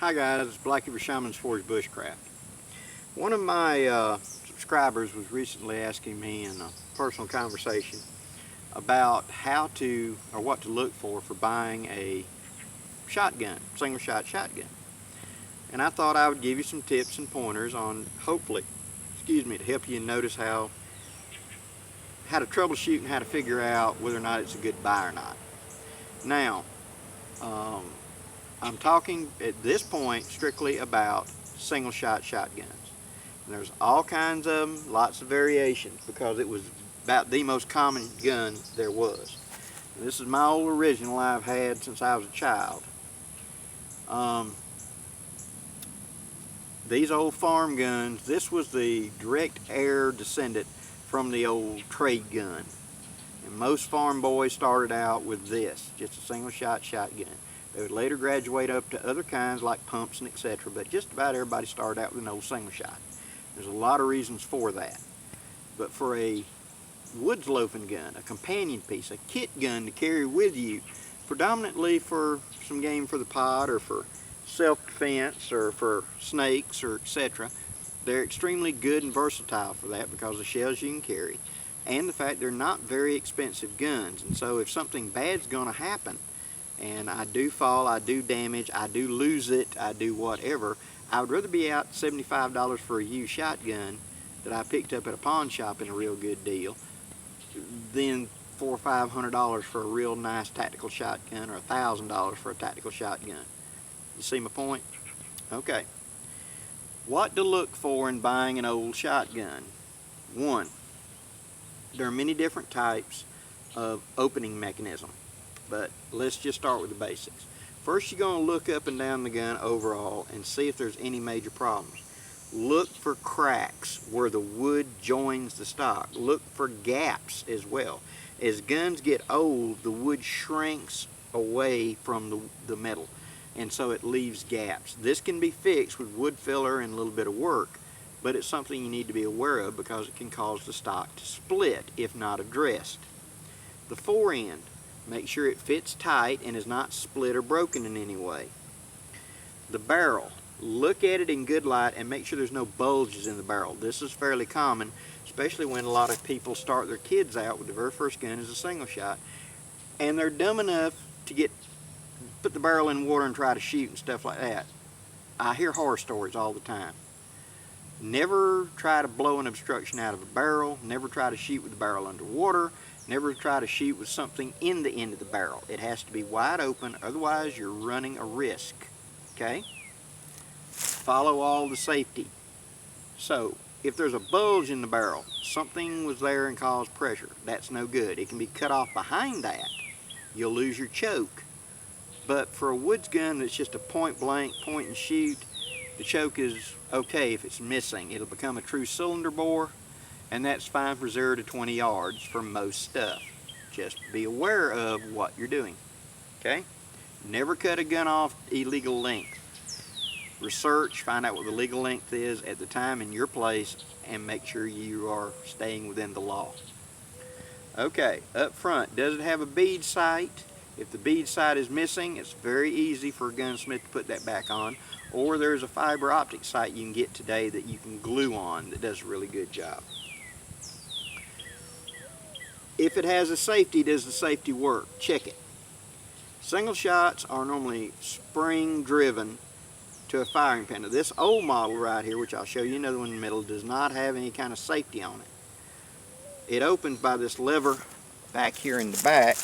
Hi guys, it's Blackie for Shaman's Forge Bushcraft. One of my subscribers was recently asking me in a personal conversation about how to, or what to look for buying a shotgun, single shot shotgun. And I thought I would give you some tips and pointers on, hopefully, to help you notice how to troubleshoot and how to figure out whether or not it's a good buy or not. Now, um, I'm talking at this point strictly about single shot shotguns. And there's all kinds of them, lots of variations, because it was about the most common gun there was. And this is my old original I've had since I was a child. These old farm guns, this was the direct heir descendant from the old trade gun. And most farm boys started out with this, just a single shot shotgun. They would later graduate up to other kinds like pumps and etc. But just about everybody started out with an old single shot. There's a lot of reasons for that. But for a woods loafing gun, a companion piece, a kit gun to carry with you, predominantly for some game for the pot or for self-defense or for snakes or etc., they're extremely good and versatile for that because of the shells you can carry and the fact they're not very expensive guns. And so if something bad's going to happen, and I do fall, I do damage, I do lose it, I do whatever, I would rather be out $75 for a used shotgun that I picked up at a pawn shop in a real good deal than $400 or $500 for a real nice tactical shotgun or $1,000 for a tactical shotgun. You see my point? Okay. What to look for in buying an old shotgun? One, there are many different types of opening mechanism. But let's just start with the basics. First, you're going to look up and down the gun overall and see if there's any major problems. Look for cracks where the wood joins the stock. Look for gaps as well. As guns get old, the wood shrinks away from the metal, and so it leaves gaps. This can be fixed with wood filler and a little bit of work, but it's something you need to be aware of because it can cause the stock to split if not addressed. The fore end. Make sure it fits tight and is not split or broken in any way. The barrel. Look at it in good light and make sure there's no bulges in the barrel. This is fairly common, especially when a lot of people start their kids out with the very first gun as a single shot. And they're dumb enough to put the barrel in water and try to shoot and stuff like that. I hear horror stories all the time. Never try to blow an obstruction out of a barrel. Never try to shoot with the barrel underwater. Never try to shoot with something in the end of the barrel. It has to be wide open, otherwise you're running a risk. Okay? Follow all the safety. So, if there's a bulge in the barrel, something was there and caused pressure. That's no good. It can be cut off behind that. You'll lose your choke. But for a woods gun that's just a point blank, point and shoot, the choke is okay if it's missing. It'll become a true cylinder bore, and that's fine for 0 to 20 yards for most stuff. Just be aware of what you're doing. Okay? Never cut a gun off illegal length. Research, find out what the legal length is at the time in your place, and make sure you are staying within the law. Okay, up front, does it have a bead sight? If the bead sight is missing, it's very easy for a gunsmith to put that back on. Or there's a fiber optic sight you can get today that you can glue on that does a really good job. If it has a safety, does the safety work? Check it. Single shots are normally spring driven to a firing pin. Now this old model right here, which I'll show you another one in the middle, does not have any kind of safety on it. It opens by this lever back here in the back,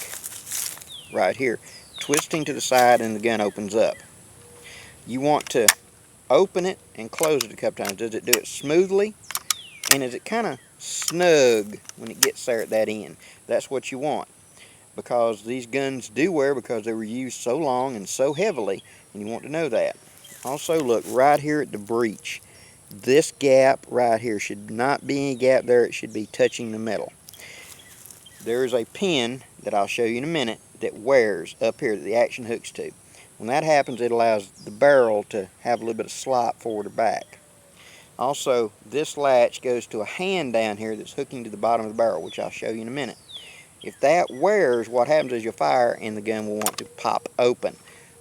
right here, twisting to the side, and the gun opens up. You want to open it and close it a couple times. Does it do it smoothly? And is it kind of snug when it gets there at that end? That's what you want, because these guns do wear because they were used so long and so heavily, and you want to know that. Also look right here at the breech. This gap right here should not be any gap there. It should be touching the metal. There is a pin that I'll show you in a minute that wears up here that the action hooks to. When that happens, it allows the barrel to have a little bit of slop forward or back. Also, this latch goes to a hand down here that's hooking to the bottom of the barrel, which I'll show you in a minute. If that wears, what happens is you'll fire and the gun will want to pop open.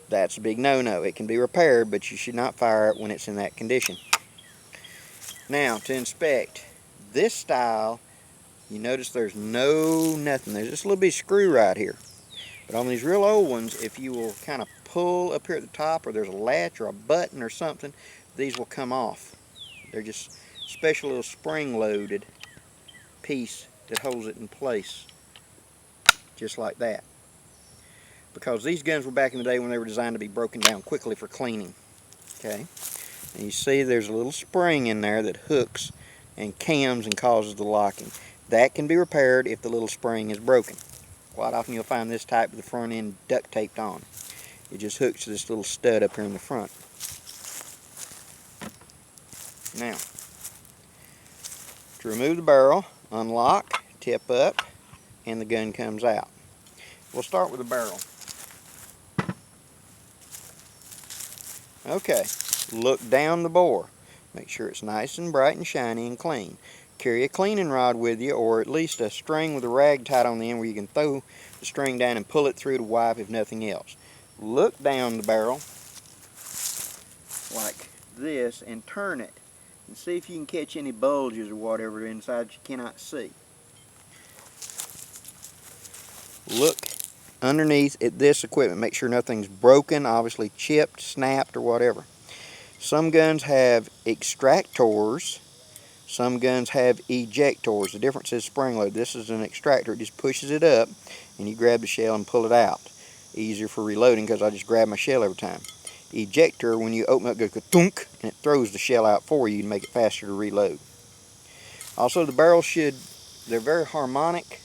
That's a big no-no. It can be repaired, but you should not fire it when it's in that condition. Now, to inspect this style, you notice there's nothing. There's just a little bit of screw right here. But on these real old ones, if you will kind of pull up here at the top, or there's a latch or a button or something, these will come off. They're just special little spring-loaded piece that holds it in place, just like that. Because these guns were back in the day when they were designed to be broken down quickly for cleaning. Okay, and you see there's a little spring in there that hooks and cams and causes the locking. That can be repaired if the little spring is broken. Quite often you'll find this type with the front end duct taped on. It just hooks to this little stud up here in the front. Now, to remove the barrel, unlock, tip up, and the gun comes out. We'll start with the barrel. Okay, look down the bore. Make sure it's nice and bright and shiny and clean. Carry a cleaning rod with you, or at least a string with a rag tied on the end where you can throw the string down and pull it through to wipe if nothing else. Look down the barrel like this and turn it and see if you can catch any bulges or whatever inside you cannot see. Look underneath at this equipment. Make sure nothing's broken, obviously chipped, snapped, or whatever. Some guns have extractors. Some guns have ejectors. The difference is spring load. This is an extractor. It just pushes it up and you grab the shell and pull it out. Easier for reloading because I just grab my shell every time. Ejector, when you open up, goes thunk, and it throws the shell out for you to make it faster to reload. Also, the barrels they're very harmonic,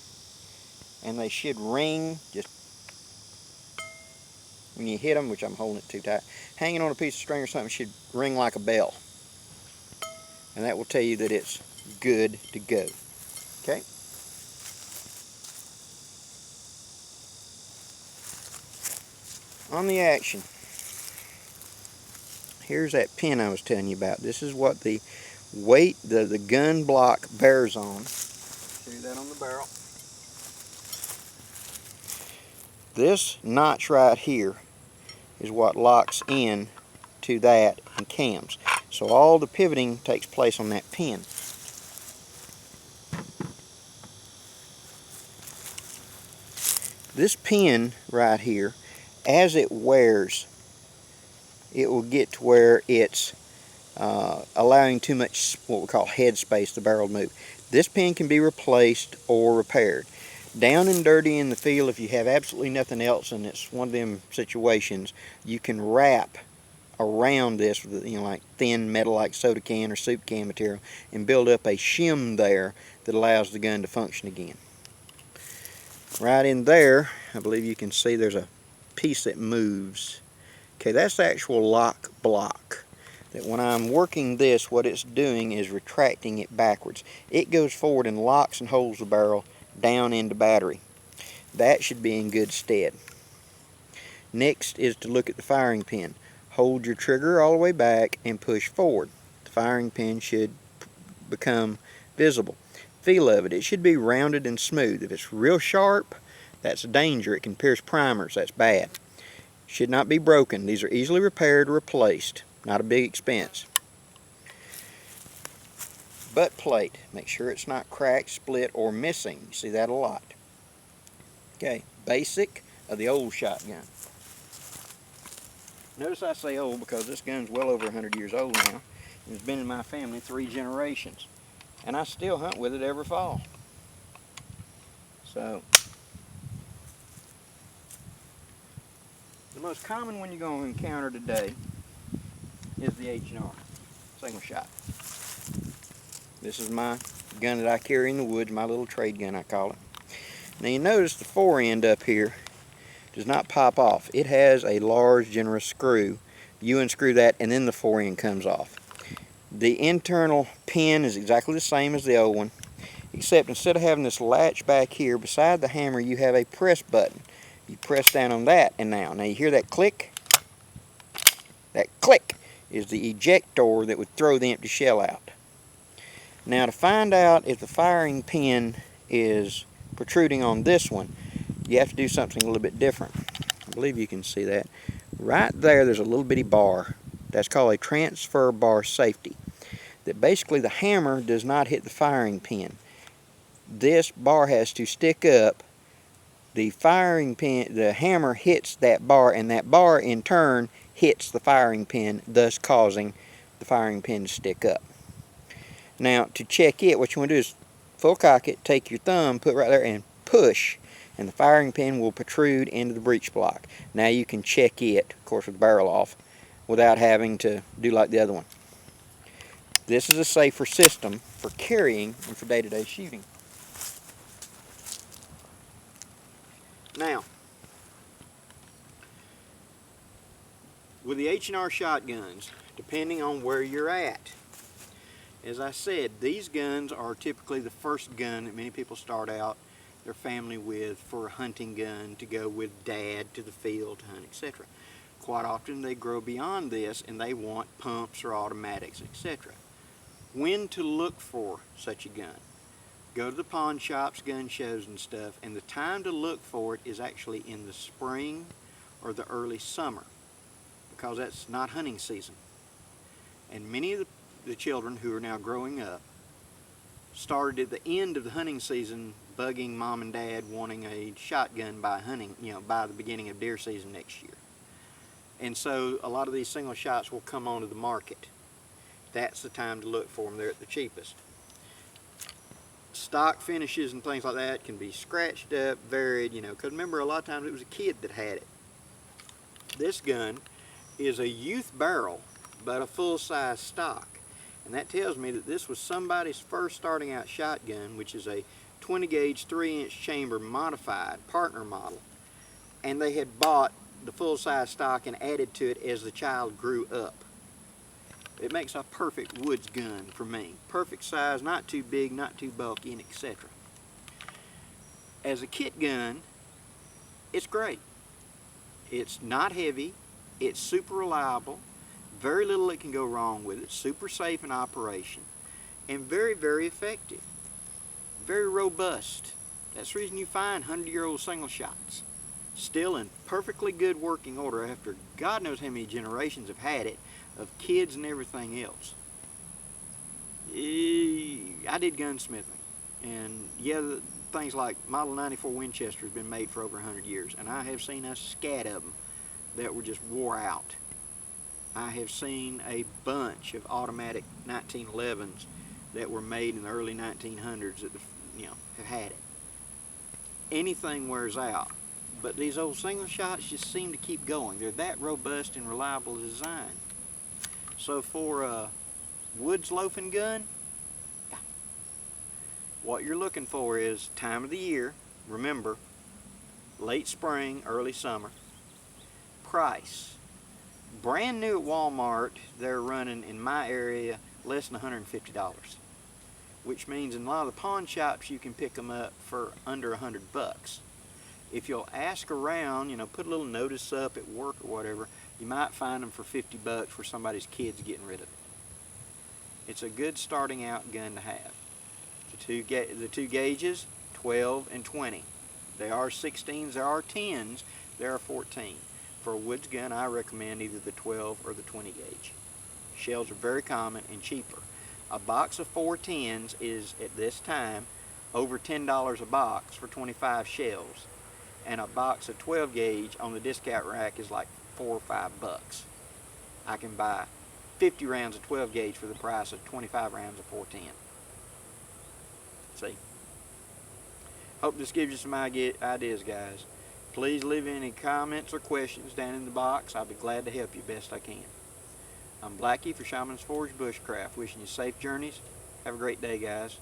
and they should ring just when you hit them, which I'm holding it too tight. Hanging on a piece of string or something should ring like a bell. And that will tell you that it's good to go. Okay? On the action, here's that pin I was telling you about. This is what the weight, the gun block bears on. See that on the barrel. This notch right here is what locks in to that and cams. So all the pivoting takes place on that pin. This pin right here, as it wears, it will get to where it's allowing too much what we call head space, the barrel to move. This pin can be replaced or repaired. Down and dirty in the field, if you have absolutely nothing else and it's one of them situations, you can wrap around this with, like thin metal like soda can or soup can material and build up a shim there that allows the gun to function again. Right in there, I believe you can see there's a piece that moves. Okay, that's the actual lock block. That when I'm working this, what it's doing is retracting it backwards. It goes forward and locks and holds the barrel down into battery. That should be in good stead. Next is to look at the firing pin. Hold your trigger all the way back and push forward. The firing pin should become visible. Feel of it. It should be rounded and smooth. If it's real sharp, that's a danger. It can pierce primers. That's bad. Should not be broken. These are easily repaired or replaced. Not a big expense. Butt plate. Make sure it's not cracked, split, or missing. You see that a lot. Okay, basic of the old shotgun. Notice I say old because this gun's well over 100 years old now. It's been in my family 3 generations. And I still hunt with it every fall. So, the most common one you're going to encounter today is the H&R, single shot. This is my gun that I carry in the woods, my little trade gun I call it. Now you notice the fore end up here does not pop off. It has a large generous screw. You unscrew that and then the fore end comes off. The internal pin is exactly the same as the old one, except instead of having this latch back here beside the hammer, you have a press button. You press down on that, and now you hear that click? That click is the ejector that would throw the empty shell out. Now to find out if the firing pin is protruding on this one, you have to do something a little bit different. I believe you can see that. Right there's a little bitty bar. That's called a transfer bar safety. That basically the hammer does not hit the firing pin. This bar has to stick up. The firing pin, the hammer hits that bar, and that bar in turn hits the firing pin, thus causing the firing pin to stick up. Now, to check it, what you want to do is full cock it, take your thumb, put it right there, and push, and the firing pin will protrude into the breech block. Now you can check it, of course with the barrel off, without having to do like the other one. This is a safer system for carrying and for day-to-day shooting. Now, with the H&R shotguns, depending on where you're at, as I said, these guns are typically the first gun that many people start out their family with for a hunting gun to go with dad to the field to hunt, etc. Quite often they grow beyond this and they want pumps or automatics, etc. When to look for such a gun? Go to the pawn shops, gun shows and stuff, and the time to look for it is actually in the spring or the early summer, because that's not hunting season. And many of the children who are now growing up started at the end of the hunting season bugging mom and dad wanting a shotgun by hunting, by the beginning of deer season next year. And so a lot of these single shots will come onto the market. That's the time to look for them. They're at the cheapest. Stock finishes and things like that can be scratched up, varied, because remember, a lot of times it was a kid that had it. This gun is a youth barrel, but a full-size stock. And that tells me that this was somebody's first starting out shotgun, which is a 20 gauge 3-inch chamber modified partner model. And they had bought the full-size stock and added to it as the child grew up. It makes a perfect woods gun for me. Perfect size, not too big, not too bulky, and etc. As a kit gun, it's great. It's not heavy, it's super reliable, very little that can go wrong with it, super safe in operation, and very, very effective. Very robust. That's the reason you find 100-year-old single shots still in perfectly good working order after God knows how many generations have had it, of kids and everything else. I did gunsmithing, and yeah, things like Model 94 Winchester has been made for over 100 years, and I have seen a scat of them that were just wore out. I have seen a bunch of automatic 1911s that were made in the early 1900s that have had it. Anything wears out, but these old single shots just seem to keep going. They're that robust and reliable design. So for a woods loafing gun, yeah. What you're looking for is time of the year. Remember, late spring, early summer. Price. Brand new at Walmart, they're running in my area less than $150, which means in a lot of the pawn shops you can pick them up for under $100. If you'll ask around, put a little notice up at work or whatever, you might find them for $50 for somebody's kid's getting rid of it. It's a good starting out gun to have. The two gauges, 12 and 20. There are 16s, there are 10s, there are 14. For a woods gun, I recommend either the 12 or the 20 gauge. Shells are very common and cheaper. A box of 410s is, at this time, over $10 a box for 25 shells. And a box of 12 gauge on the discount rack is like $4 or $5. I can buy 50 rounds of 12 gauge for the price of 25 rounds of 410. See? Hope this gives you some ideas, guys. Please leave any comments or questions down in the box. I'll be glad to help you best I can. I'm Blackie for Shaman's Forge Bushcraft. Wishing you safe journeys. Have a great day, guys.